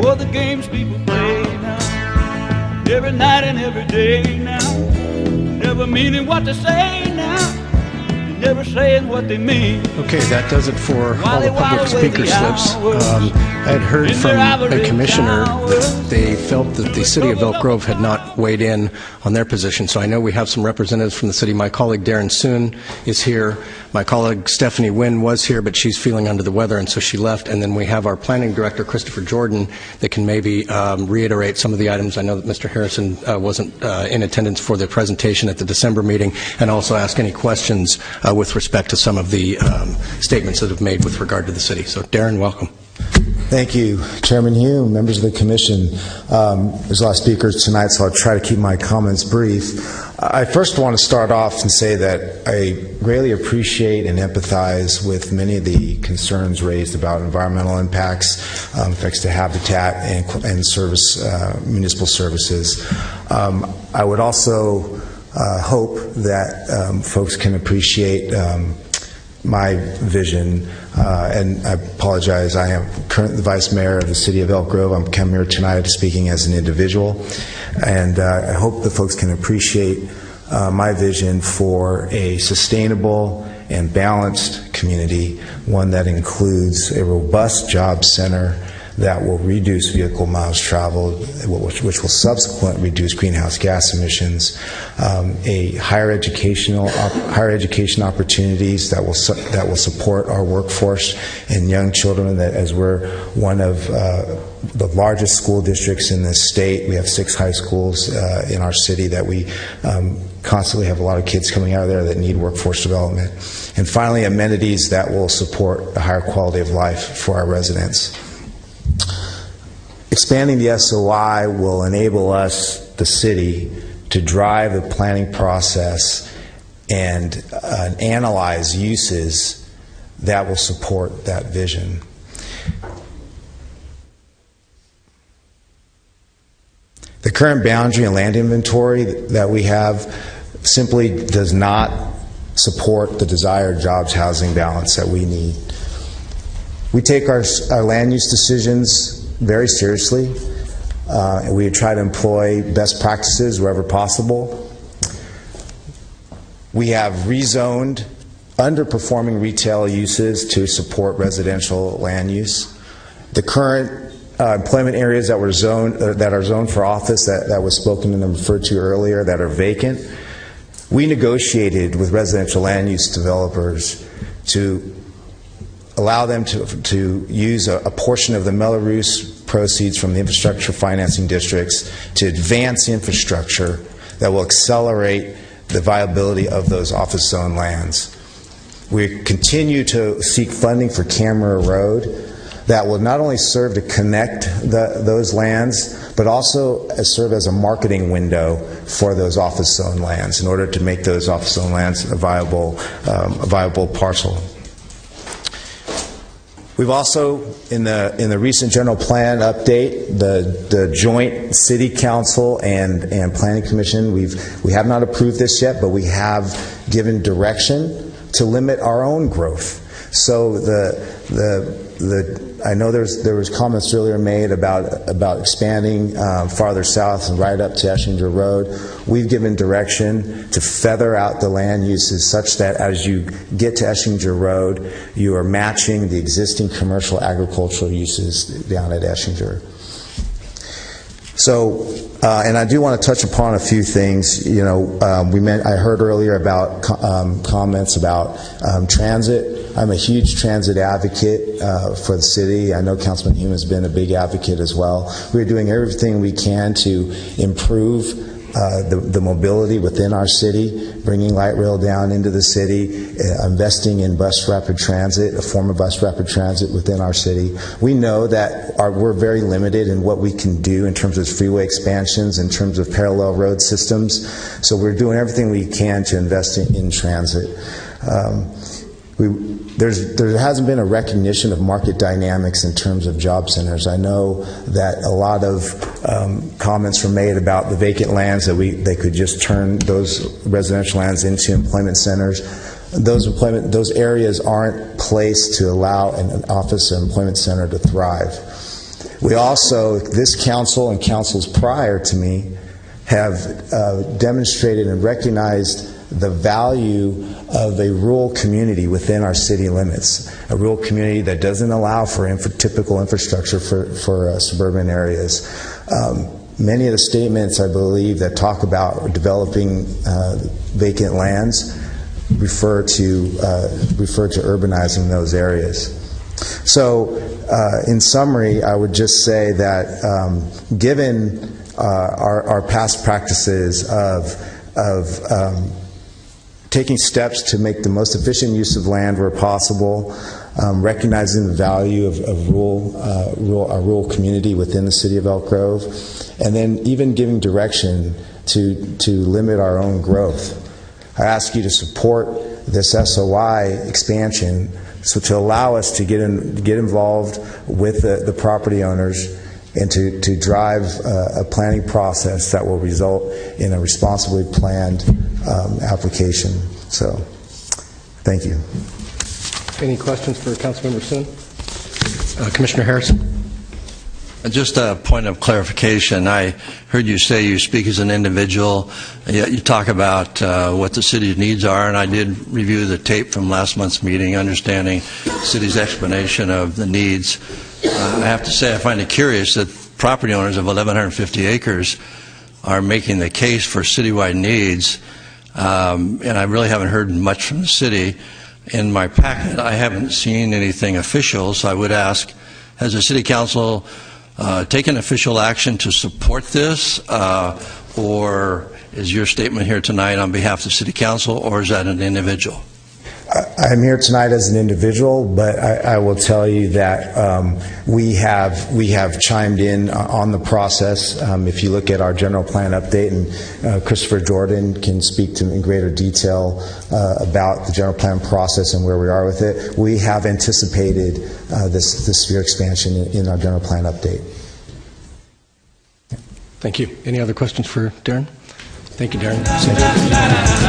for the games people play now, every night and every day now, never meaning what to say now, never saying what they mean. Okay, that does it for all the public speaker slips. I had heard from a commissioner that they felt that the City of Elk Grove had not weighed in on their position, so I know we have some representatives from the city. My colleague Darren Suen is here. My colleague Stephanie Wynn was here, but she's feeling under the weather, and so she left. And then we have our planning director, Christopher Jordan, that can maybe reiterate some of the items. I know that Mr. Harrison wasn't in attendance for the presentation at the December meeting, and also ask any questions with respect to some of the statements that have made with regard to the city. So, Darren, welcome. Thank you, Chairman Hume, members of the Commission. There's a lot of speakers tonight, so I'll try to keep my comments brief. I first want to start off and say that I greatly appreciate and empathize with many of the concerns raised about environmental impacts, effects to habitat and service, municipal services. I would also hope that folks can appreciate my vision, and I apologize, I am currently the Vice Mayor of the City of Elk Grove. I'm coming here tonight speaking as an individual, and I hope the folks can appreciate my vision for a sustainable and balanced community, one that includes a robust job center that will reduce vehicle miles traveled, which will subsequently reduce greenhouse gas emissions, a higher education opportunities that will support our workforce and young children. That, as we're one of the largest school districts in this state, we have 6 high schools in our city that we constantly have a lot of kids coming out of there that need workforce development, and finally amenities that will support a higher quality of life for our residents. Expanding the SOI will enable us, the city, to drive the planning process and analyze uses that will support that vision. The current boundary and land inventory that we have simply does not support the desired jobs housing balance that we need. We take our land use decisions very seriously, and we try to employ best practices wherever possible. We have rezoned underperforming retail uses to support residential land use. The current employment areas that were zoned, that are zoned for office, that was spoken and referred to earlier, that are vacant, we negotiated with residential land use developers to allow them to use a portion of the Melrose proceeds from the infrastructure financing districts to advance infrastructure that will accelerate the viability of those office zone lands. We continue to seek funding for Camera Road that will not only serve to connect those lands, but also serve as a marketing window for those office zone lands in order to make those office zone lands a viable parcel. We've also, in the recent general plan update, the joint City Council and Planning Commission, we have not approved this yet, but we have given direction to limit our own growth. So I know there was comments earlier made about expanding farther south and right up to Eschinger Road. We've given direction to feather out the land uses such that as you get to Eschinger Road, you are matching the existing commercial agricultural uses down at Eschinger. So, and I do want to touch upon a few things. You know, I heard earlier about comments about transit. I'm a huge transit advocate for the city. I know Councilman Hume has been a big advocate as well. We're doing everything we can to improve the mobility within our city, bringing light rail down into the city, investing in bus rapid transit, a form of bus rapid transit within our city. We know that we're very limited in what we can do in terms of freeway expansions, in terms of parallel road systems. So we're doing everything we can to invest in transit. There hasn't been a recognition of market dynamics in terms of job centers. I know that a lot of comments were made about the vacant lands, that they could just turn those residential lands into employment centers. Those areas aren't placed to allow an office or employment center to thrive. We also, this council and councils prior to me, have demonstrated and recognized the value of a rural community within our city limits, a rural community that doesn't allow for typical infrastructure for suburban areas. Many of the statements, I believe, that talk about developing vacant lands refer to urbanizing those areas. So, in summary, I would just say that given our past practices of taking steps to make the most efficient use of land where possible, recognizing the value of a rural community within the City of Elk Grove, and then even giving direction to limit our own growth. I ask you to support this SOI expansion, so to allow us to get involved with the property owners and to drive a planning process that will result in a responsibly planned application. So, thank you. Any questions for Councilmember Suen? Commissioner Harrison? Just a point of clarification. I heard you say you speak as an individual, yet you talk about what the city's needs are, and I did review the tape from last month's meeting, understanding the city's explanation of the needs. I have to say I find it curious that property owners of 1,150 acres are making the case for citywide needs, and I really haven't heard much from the city. In my packet, I haven't seen anything official, so I would ask, has the City Council taken official action to support this, or is your statement here tonight on behalf of the City Council, or is that an individual? I'm here tonight as an individual, but I will tell you that we have chimed in on the process. If you look at our general plan update, and Christopher Jordan can speak to in greater detail about the general plan process and where we are with it, we have anticipated this sphere expansion in our general plan update. Thank you. Any other questions for Darren? Thank you, Darren.